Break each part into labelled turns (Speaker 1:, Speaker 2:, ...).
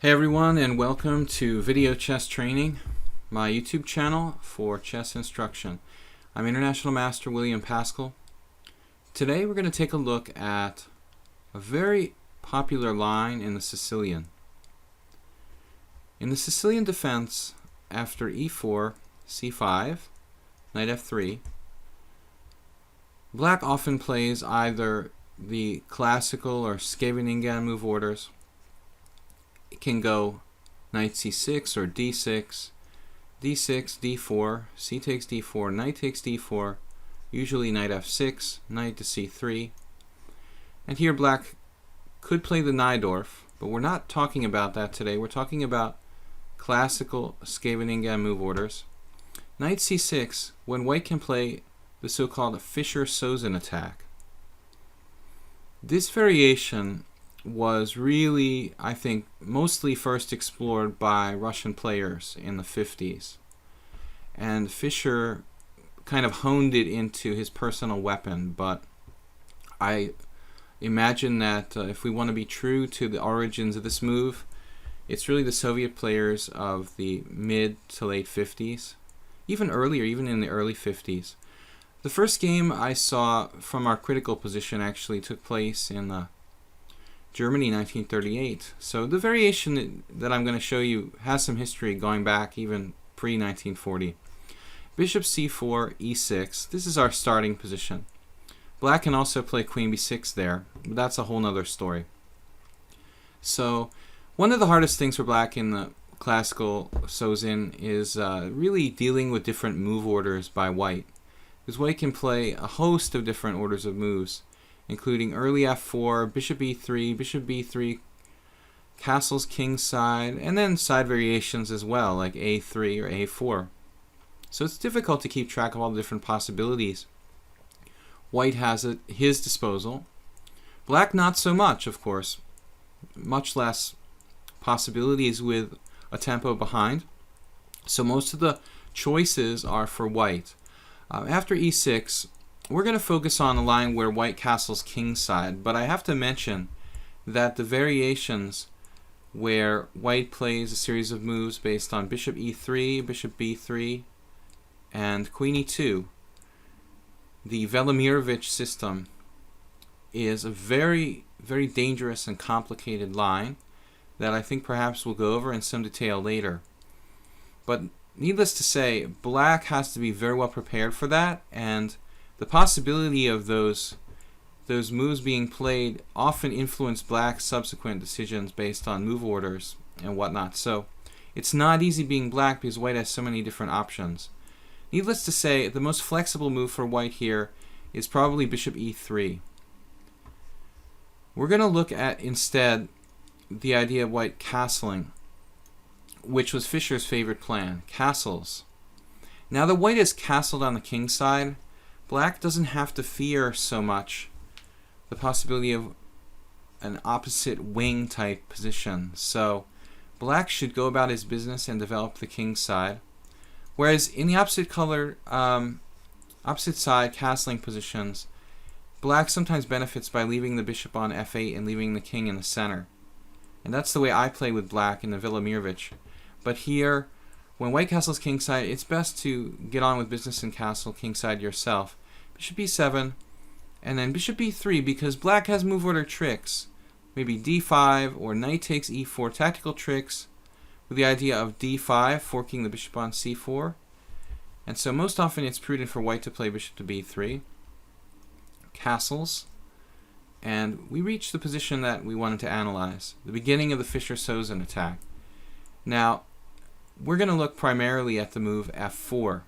Speaker 1: Hey everyone, and welcome to Video Chess Training, my YouTube channel for chess instruction. I'm International Master William Paschall. Today we're going to take a look at a very popular line in the Sicilian. In the Sicilian defense, after e4, c5, knight f3, Black often plays either the classical or Scheveningen move orders. It can go knight c6 or d6, d6, d4, c takes d4, knight takes d4, usually knight f6, knight to c3. And here Black could play the Najdorf, but we're not talking about that today. We're talking about classical Scheveningen move orders. Knight c6, when White can play the so-called Fischer-Sozin attack. This variation was really, I think, mostly first explored by Russian players in the 50s. And Fischer kind of honed it into his personal weapon, but I imagine that if we want to be true to the origins of this move, it's really the Soviet players of the mid to late 50s, even earlier, even in the early 50s. The first game I saw from our critical position actually took place in Germany, 1938. So the variation that I'm going to show you has some history going back even pre-1940. Bishop c4, e6. This is our starting position. Black can also play queen b6 there, but that's a whole nother story. So one of the hardest things for Black in the classical Sozin is really dealing with different move orders by White. Because White can play a host of different orders of moves, including early f4, bishop b3, castles kingside, and then side variations as well, like a3 or a4. So it's difficult to keep track of all the different possibilities White has at his disposal. Black not so much, of course. Much less possibilities with a tempo behind. So most of the choices are for White. After e6, we're going to focus on a line where White castles kingside, but I have to mention that the variations where White plays a series of moves based on bishop e3, bishop b3, and queen e2, the Velimirovich system, is a very, very dangerous and complicated line that I think perhaps we'll go over in some detail later. But needless to say, Black has to be very well prepared for that, and the possibility of those moves being played often influence Black's subsequent decisions based on move orders and whatnot. So it's not easy being Black because White has so many different options. Needless to say, the most flexible move for White here is probably bishop e3. We're going to look at instead the idea of White castling, which was Fischer's favorite plan, castles. Now that White is castled on the king side, Black doesn't have to fear so much the possibility of an opposite wing type position. So Black should go about his business and develop the king side. Whereas in the opposite side castling positions, Black sometimes benefits by leaving the bishop on f8 and leaving the king in the center. And that's the way I play with Black in the Velimirovich. But here, when White castles kingside, it's best to get on with business and castle kingside yourself. Bishop e7, and then bishop e3, because Black has move order tricks. Maybe d5 or knight takes e4, tactical tricks with the idea of d5, forking the bishop on c4. And so most often it's prudent for White to play bishop to b3. Castles. And we reach the position that we wanted to analyze, the beginning of the Fischer-Sozin attack. Now, we're going to look primarily at the move f4.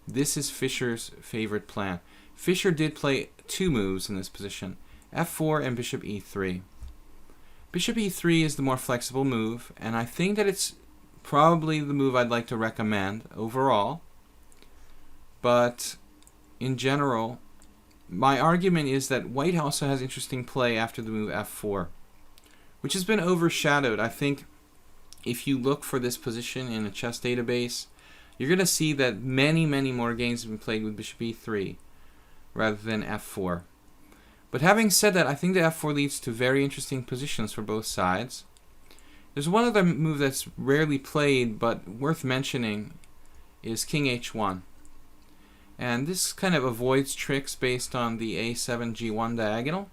Speaker 1: This is Fischer's favorite plan. Fischer did play two moves in this position, f4 and bishop e3. Bishop e3 is the more flexible move, and I think that it's probably the move I'd like to recommend overall. But in general, my argument is that White also has interesting play after the move f4, which has been overshadowed. I think if you look for this position in a chess database, you're going to see that many, many more games have been played with bishop e3 rather than f4. But having said that, I think the f4 leads to very interesting positions for both sides. There's one other move that's rarely played but worth mentioning is king h1. And this kind of avoids tricks based on the a7 g1 diagonal.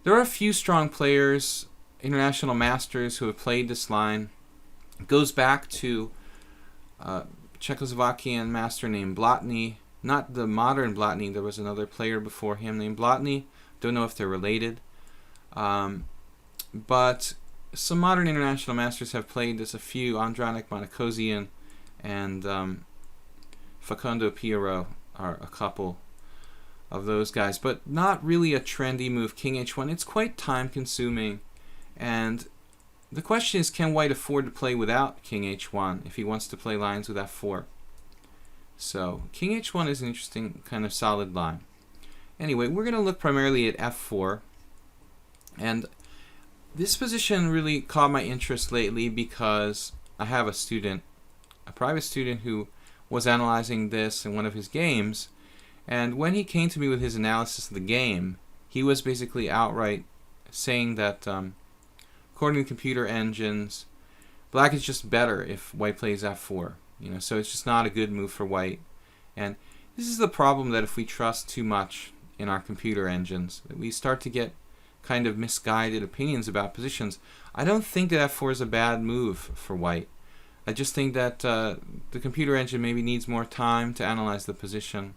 Speaker 1: There are a few strong players, international masters, who have played this line. It goes back to Czechoslovakian master named Blatny. Not the modern Blatny, there was another player before him named Blatny. Don't know if they're related. But some modern international masters have played this. A few, Andranik Monikosian and Facundo Piero are a couple of those guys. But not really a trendy move, king h1. It's quite time consuming. And the question is, can white afford to play without king h1 if he wants to play lines with f4? So king h1 is an interesting kind of solid line. Anyway, we're going to look primarily at f4. And this position really caught my interest lately because I have a student, a private student, who was analyzing this in one of his games. And when he came to me with his analysis of the game, he was basically outright saying that according to computer engines, black is just better if white plays f4. So it's just not a good move for white. And this is the problem, that if we trust too much in our computer engines, that we start to get kind of misguided opinions about positions. I don't think that f4 is a bad move for white. I just think that the computer engine maybe needs more time to analyze the position.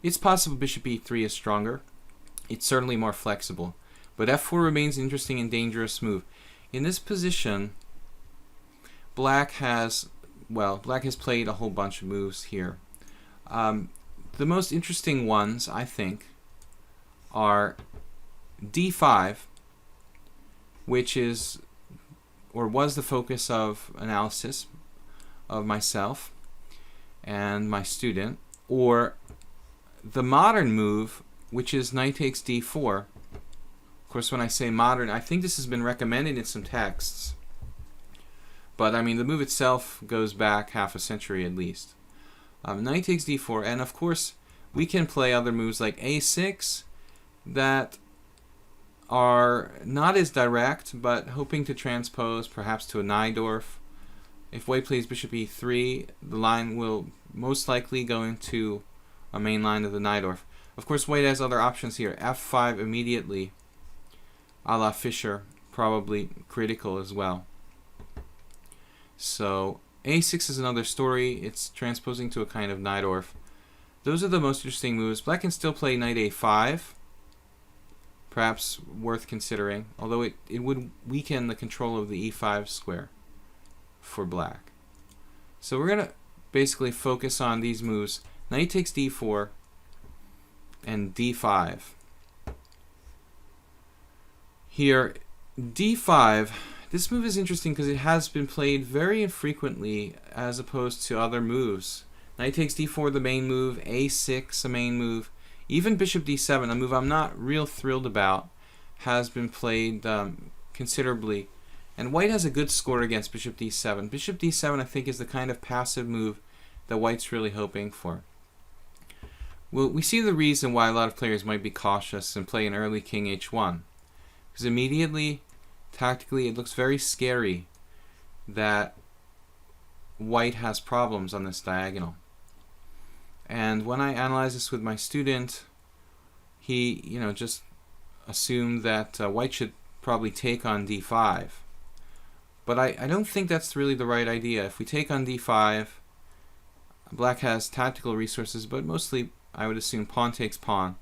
Speaker 1: It's possible bishop e3 is stronger. It's certainly more flexible. But f4 remains an interesting and dangerous move. In this position, black has played a whole bunch of moves here. The most interesting ones, I think, are d5, which is or was the focus of analysis of myself and my student, or the modern move, which is knight takes d4. Of course, when I say modern, I think this has been recommended in some texts, but I mean the move itself goes back half a century at least. Knight takes d4, and of course we can play other moves like a6 that are not as direct, but hoping to transpose perhaps to a Najdorf. If white plays bishop e3, the line will most likely go into a main line of the Najdorf. Of course, white has other options here. f5 immediately, a la Fischer, probably critical as well. So a6 is another story. It's transposing to a kind of Najdorf. Those are the most interesting moves. Black can still play knight a5. Perhaps worth considering, although it would weaken the control of the e5 square for black. So we're going to basically focus on these moves. Knight takes d4 and d5. Here, d5, this move is interesting because it has been played very infrequently as opposed to other moves. Knight takes d4, the main move, a6, a main move. Even bishop d7, a move I'm not real thrilled about, has been played considerably. And white has a good score against bishop d7. Bishop d7, I think, is the kind of passive move that white's really hoping for. Well, we see the reason why a lot of players might be cautious and play an early king h1. Because immediately, tactically, it looks very scary that white has problems on this diagonal. And when I analyzed this with my student, he, just assumed that white should probably take on d5. But I don't think that's really the right idea. If we take on d5, black has tactical resources, but mostly I would assume pawn takes pawn.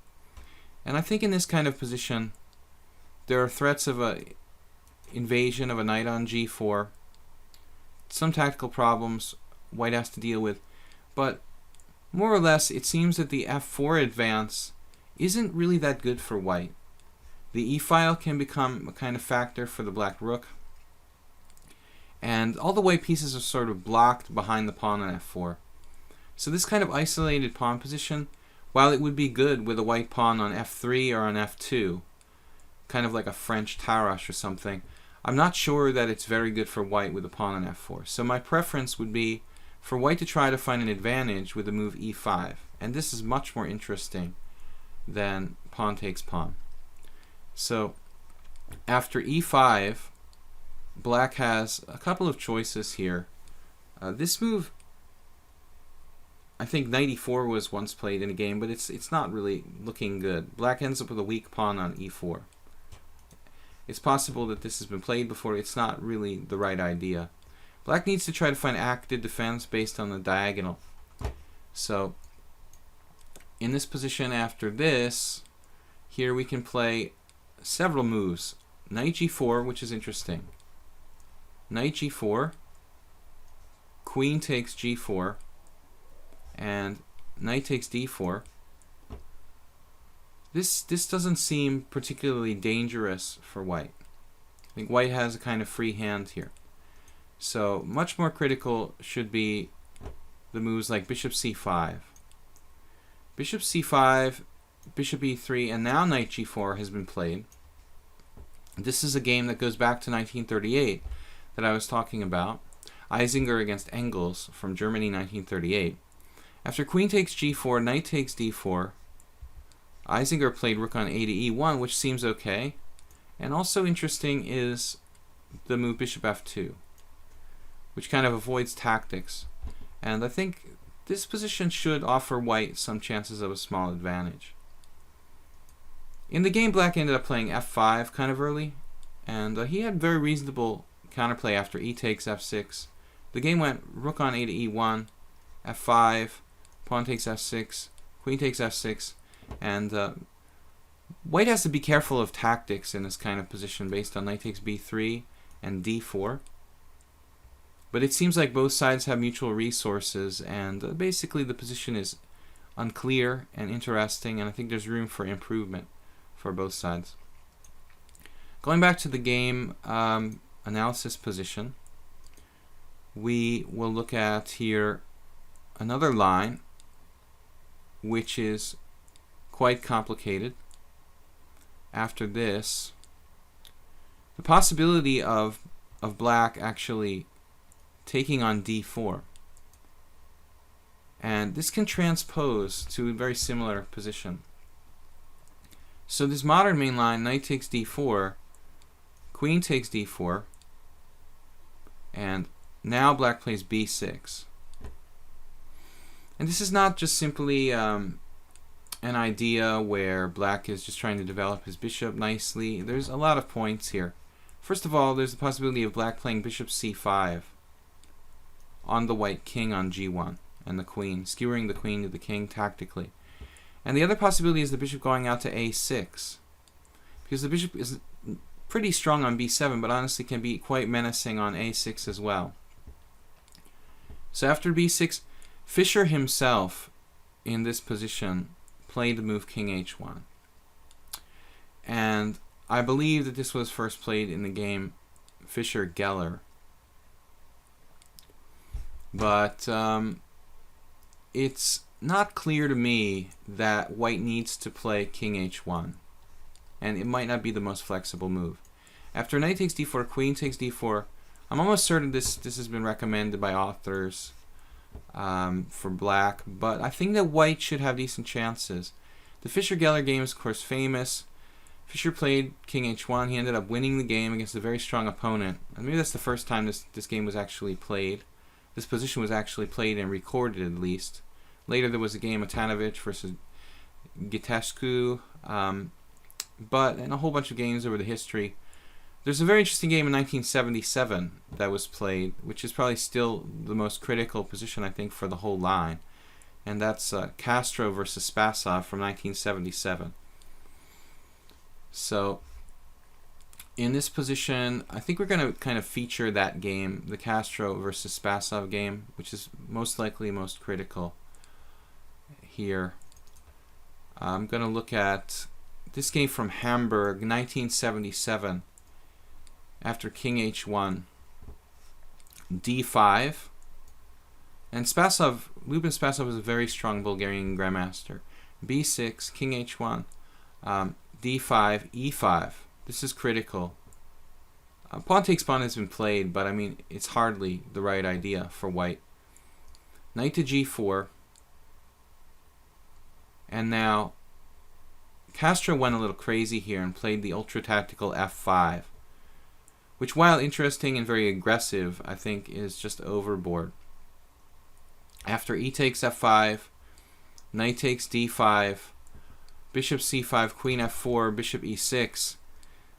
Speaker 1: And I think in this kind of position, there are threats of an invasion of a knight on g4. Some tactical problems white has to deal with. But more or less, it seems that the f4 advance isn't really that good for white. The e-file can become a kind of factor for the black rook. And all the white pieces are sort of blocked behind the pawn on f4. So this kind of isolated pawn position, while it would be good with a white pawn on f3 or on f2, kind of like a French Tarrasch or something, I'm not sure that it's very good for white with a pawn on f4. So my preference would be for white to try to find an advantage with the move e5. And this is much more interesting than pawn takes pawn. So after e5, black has a couple of choices here. This move, I think knight e4 was once played in a game, but it's not really looking good. Black ends up with a weak pawn on e4. It's possible that this has been played before. It's not really the right idea. Black needs to try to find active defense based on the diagonal. So in this position after this, here we can play several moves. Knight g4, which is interesting. Knight g4, queen takes g4, and knight takes d4. This doesn't seem particularly dangerous for white. I think white has a kind of free hand here. So much more critical should be the moves like bishop c5. Bishop c5, bishop e3, and now knight g4 has been played. This is a game that goes back to 1938 that I was talking about. Isinger against Engels from Germany, 1938. After queen takes g4, knight takes d4, Isinger played rook on a to e1, which seems okay. And also interesting is the move bishop f2, which kind of avoids tactics. And I think this position should offer white some chances of a small advantage. In the game, black ended up playing f5 kind of early, and he had very reasonable counterplay after e takes f6. The game went rook on a to e1, f5, pawn takes f6, queen takes f6, and white has to be careful of tactics in this kind of position based on knight takes b3 and d4. But it seems like both sides have mutual resources, and basically the position is unclear and interesting, and I think there's room for improvement for both sides. Going back to the game analysis position, we will look at here another line which is quite complicated. After this, the possibility of black actually taking on d4, and this can transpose to a very similar position. So this modern main line, knight takes d4, queen takes d4, and now black plays b6. And this is not just simply an idea where black is just trying to develop his bishop nicely. There's a lot of points here. First of all, there's the possibility of black playing bishop c5 on the white king on g1 and the queen, skewering the queen to the king tactically. And the other possibility is the bishop going out to a6, because the bishop is pretty strong on b7, but honestly can be quite menacing on a6 as well. So after b6, Fischer himself in this position played the move king h1. And I believe that this was first played in the game Fischer-Geller. But it's not clear to me that white needs to play king h1. And it might not be the most flexible move. After knight takes d4, queen takes d4, I'm almost certain this has been recommended by authors for black, but I think that white should have decent chances. The Fischer-Geller game is of course famous. Fischer played king h1. He ended up winning the game against a very strong opponent. And maybe that's the first time this game was actually played. This position was actually played and recorded at least. Later there was a game Atanovich versus Gitescu, but in a whole bunch of games over the history. There's a very interesting game in 1977 that was played, which is probably still the most critical position, I think, for the whole line. And that's Castro versus Spasov from 1977. So, in this position, I think we're going to kind of feature that game, the Castro versus Spasov game, which is most likely most critical here. I'm going to look at this game from Hamburg, 1977. After king h1, d5, and Spasov, Lubin Spasov is a very strong Bulgarian grandmaster. b6, king h1, d5, e5. This is critical. Pawn takes pawn has been played, but I mean it's hardly the right idea for white. Knight to g4, and now Castro went a little crazy here and played the ultra tactical f5. which, while interesting and very aggressive, I think is just overboard. After e takes f5, knight takes d5, bishop c5, queen f4, bishop e6,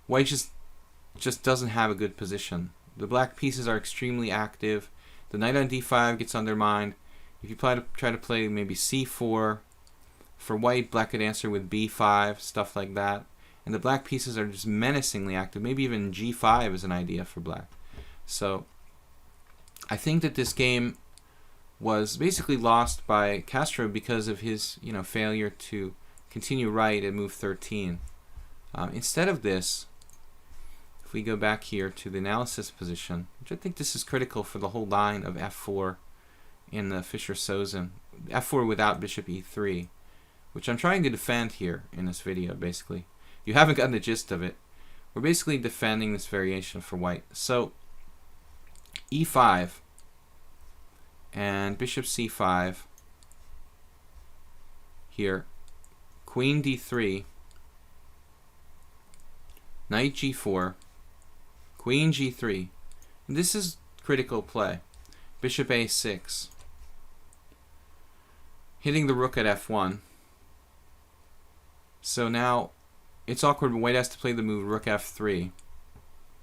Speaker 1: white just doesn't have a good position. The black pieces are extremely active. The knight on d5 gets undermined. If you try to play maybe c4, for white, black could answer with b5, stuff like that. And the black pieces are just menacingly active. Maybe even g5 is an idea for black. So I think that this game was basically lost by Castro because of his failure to continue right at move 13. Instead of this, if we go back here to the analysis position, which I think this is critical for the whole line of f4 in the Fischer-Sozin, f4 without bishop e3, which I'm trying to defend here in this video, basically. You haven't gotten the gist of it. We're basically defending this variation for white. So e5 and bishop c5 here, queen d3, knight g4, queen g3. And this is critical play. Bishop a6, hitting the rook at f1. So now it's awkward, but white has to play the move rook f3.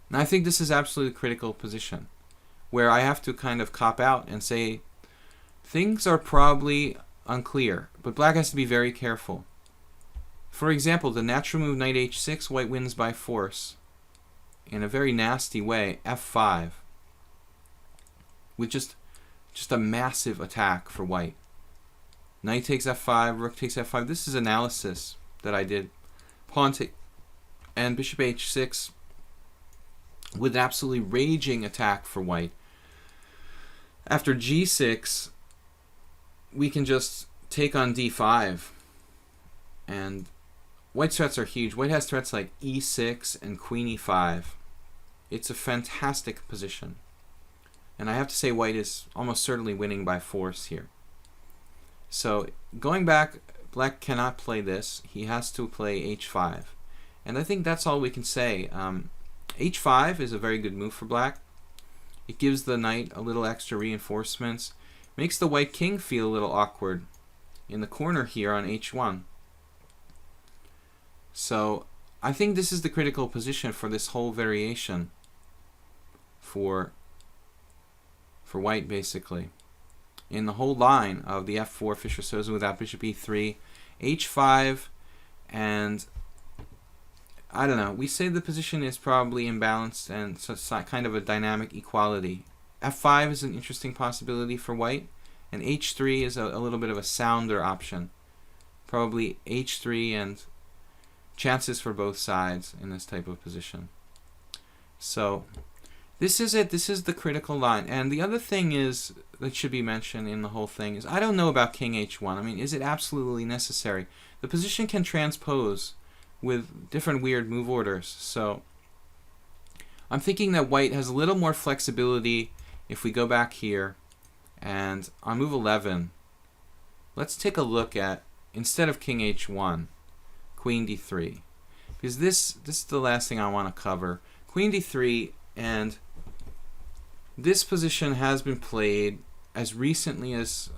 Speaker 1: And I think this is absolutely critical position, where I have to kind of cop out and say things are probably unclear, but black has to be very careful. For example, the natural move knight h6, white wins by force in a very nasty way, f5, with just a massive attack for white. Knight takes f5, rook takes f5. This is analysis that I did. Pawn take and bishop h6 with an absolutely raging attack for white. After g6, we can just take on d5, and white's threats are huge. White has threats like e6 and queen e5. It's a fantastic position, and I have to say white is almost certainly winning by force here. So going back, black cannot play this. He has to play h5. And I think that's all we can say. h5 is a very good move for black. It gives the knight a little extra reinforcements. Makes the white king feel a little awkward in the corner here on h1. So I think this is the critical position for this whole variation for white, basically. In the whole line of the f4 Fischer-Sozin without bishop e3, h5, and I don't know, we say the position is probably imbalanced, and so it's kind of a dynamic equality. f5 is an interesting possibility for white, and h3 is a little bit of a sounder option. Probably h3 and chances for both sides in this type of position. So this is it. This is the critical line. And the other thing is that should be mentioned in the whole thing is I don't know about king h1. I mean, is it absolutely necessary? The position can transpose with different weird move orders. So I'm thinking that white has a little more flexibility if we go back here, and on move 11, let's take a look at, instead of king h1, queen d3. Because this is the last thing I want to cover. Queen d3, and this position has been played as recently as,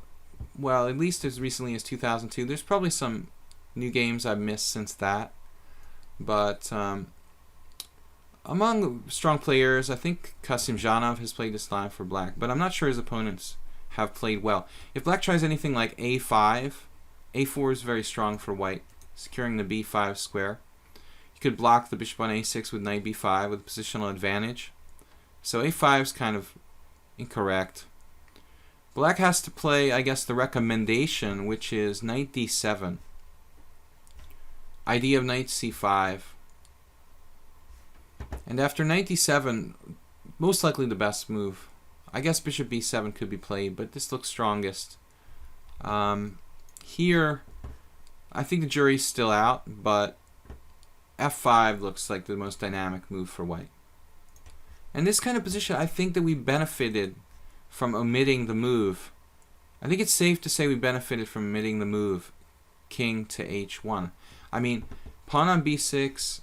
Speaker 1: well, at least as recently as 2002. There's probably some new games I've missed since that. But among strong players, I think Kasimdzhanov has played this line for black, but I'm not sure his opponents have played well. If black tries anything like a5, a4 is very strong for white, securing the b5 square. You could block the bishop on a6 with knight b5 with positional advantage. So a5 is kind of incorrect. Black has to play, I guess, the recommendation, which is knight d7. Idea of knight c5. And after knight d7, most likely the best move. I guess bishop b7 could be played, but this looks strongest. Here, I think the jury's still out, but f5 looks like the most dynamic move for white. And this kind of position, I think that we benefited from omitting the move. I think it's safe to say we benefited from omitting the move king to h1. I mean, pawn on b6,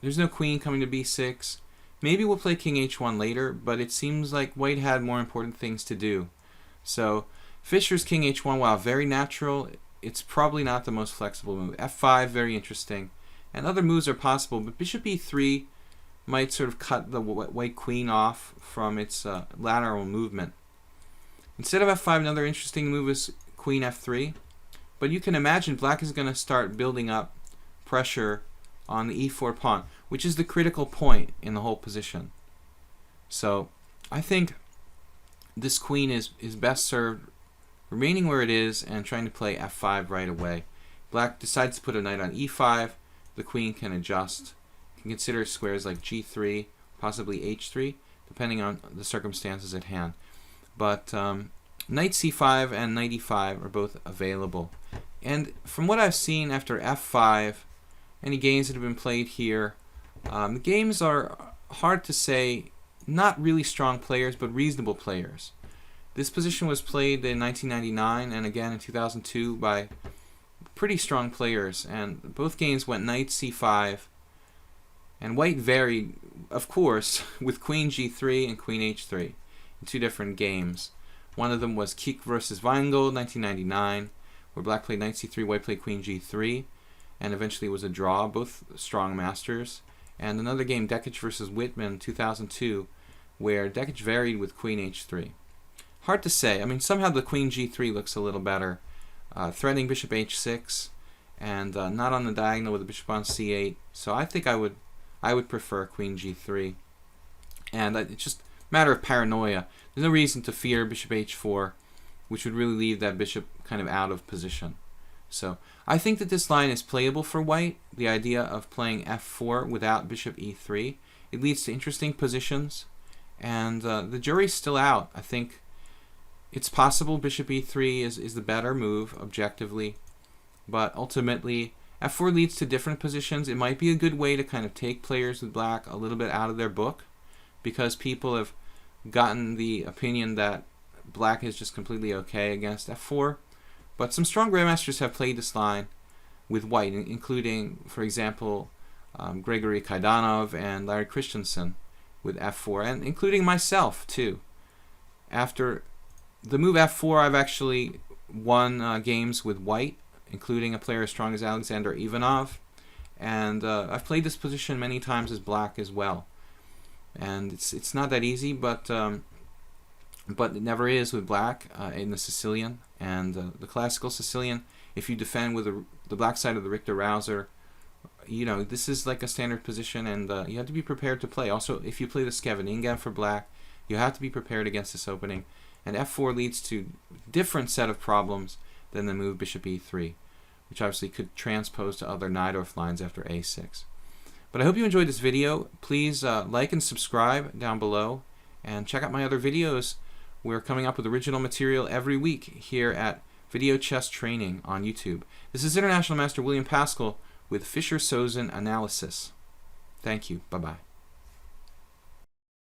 Speaker 1: there's no queen coming to b6. Maybe we'll play king h1 later, but it seems like white had more important things to do. So Fischer's king h1, while very natural, it's probably not the most flexible move. f5, very interesting. And other moves are possible, but bishop e3 might sort of cut the white queen off from its lateral movement. Instead of f5, another interesting move is queen f3. But you can imagine black is going to start building up pressure on the e4 pawn, which is the critical point in the whole position. So I think this queen is best served remaining where it is and trying to play f5 right away. Black decides to put a knight on e5. The queen can adjust. You can consider squares like g3, possibly h3, depending on the circumstances at hand. But knight c5 and knight e5 are both available. And from what I've seen after f5, any games that have been played here, the games are hard to say, not really strong players, but reasonable players. This position was played in 1999 and again in 2002 by pretty strong players, and both games went knight c5, and white varied, of course, with queen g3 and queen h3 in two different games. One of them was Kik versus Weingold, 1999, where black played knight c3, white played queen g3, and eventually it was a draw, both strong masters. And another game, Dekich versus Whitman, 2002, where Dekich varied with queen h3. Hard to say. I mean, somehow the queen g3 looks a little better, threatening bishop h6, and not on the diagonal with the bishop on c8. So I think I would prefer queen g3, and it's just a matter of paranoia. There's no reason to fear bishop h4, which would really leave that bishop kind of out of position. So I think that this line is playable for white. The idea of playing f4 without bishop e3, it leads to interesting positions, and the jury's still out. I think it's possible bishop e3 is the better move objectively, but ultimately f4 leads to different positions. It might be a good way to kind of take players with black a little bit out of their book, because people have gotten the opinion that black is just completely okay against f4. But some strong grandmasters have played this line with white, including, for example, Gregory Kaidanov and Larry Christensen with f4, and including myself too. After the move f4, I've actually won games with white, including a player as strong as Alexander Ivanov, and I've played this position many times as black as well. And it's not that easy, but it never is with black in the Sicilian. And the classical Sicilian, if you defend with the black side of the Richter-Rauser, you know, this is like a standard position, and you have to be prepared to play. Also, if you play the Scheveningen for black, you have to be prepared against this opening. And f4 leads to a different set of problems than the move bishop e3, which obviously could transpose to other Najdorf lines after a6. But I hope you enjoyed this video. Please like and subscribe down below, and check out my other videos. We're coming up with original material every week here at Video Chess Training on YouTube. This is International Master William Paschall with Fischer-Sozin Analysis. Thank you. Bye-bye.